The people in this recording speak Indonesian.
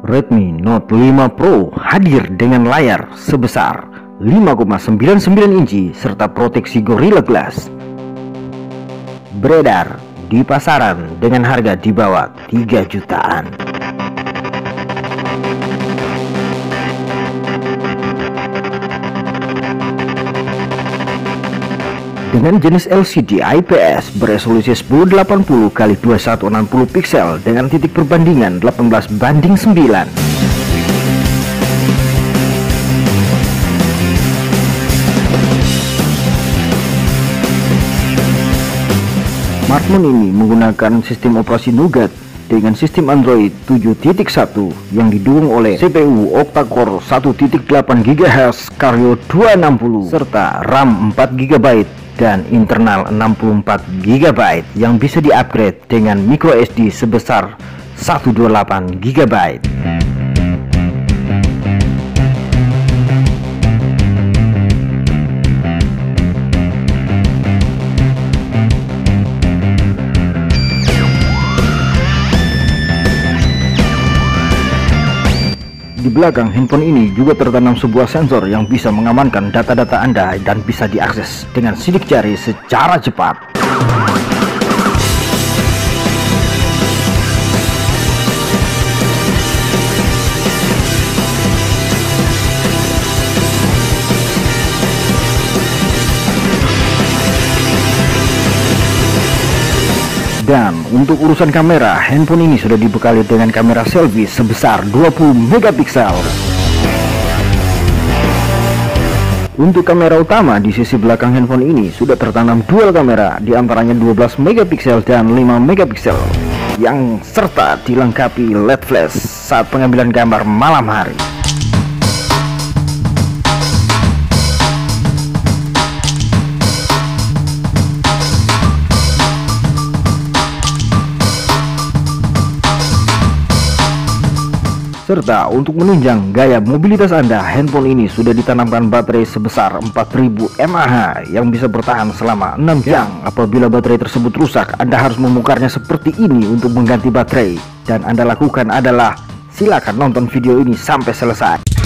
Redmi Note 5 Pro hadir dengan layar sebesar 5,99 inci serta proteksi Gorilla Glass. Beredar di pasaran dengan harga di bawah 3 jutaan. Dengan jenis LCD IPS beresolusi 1080 x 2160 pixel dengan titik perbandingan 18:9. Smartphone ini menggunakan sistem operasi Nougat dengan sistem Android 7.1 yang didukung oleh CPU octa-core 1.8 GHz Kryo 260 serta RAM 4 GB dan internal 64 GB yang bisa di-upgrade dengan microSD sebesar 128 GB. Di belakang handphone ini juga tertanam sebuah sensor yang bisa mengamankan data-data Anda dan bisa diakses dengan sidik jari secara cepat. Dan untuk urusan kamera, handphone ini sudah dibekali dengan kamera selfie sebesar 20 megapiksel. Untuk kamera utama di sisi belakang handphone ini sudah tertanam dual kamera, diantaranya 12 megapiksel dan 5 megapiksel, yang serta dilengkapi LED flash saat pengambilan gambar malam hari. Serta untuk menunjang gaya mobilitas Anda, handphone ini sudah ditanamkan baterai sebesar 4000 mAh yang bisa bertahan selama 6 jam. Apabila baterai tersebut rusak, Anda harus memukarnya seperti ini untuk mengganti baterai. Dan Anda lakukan adalah silakan nonton video ini sampai selesai.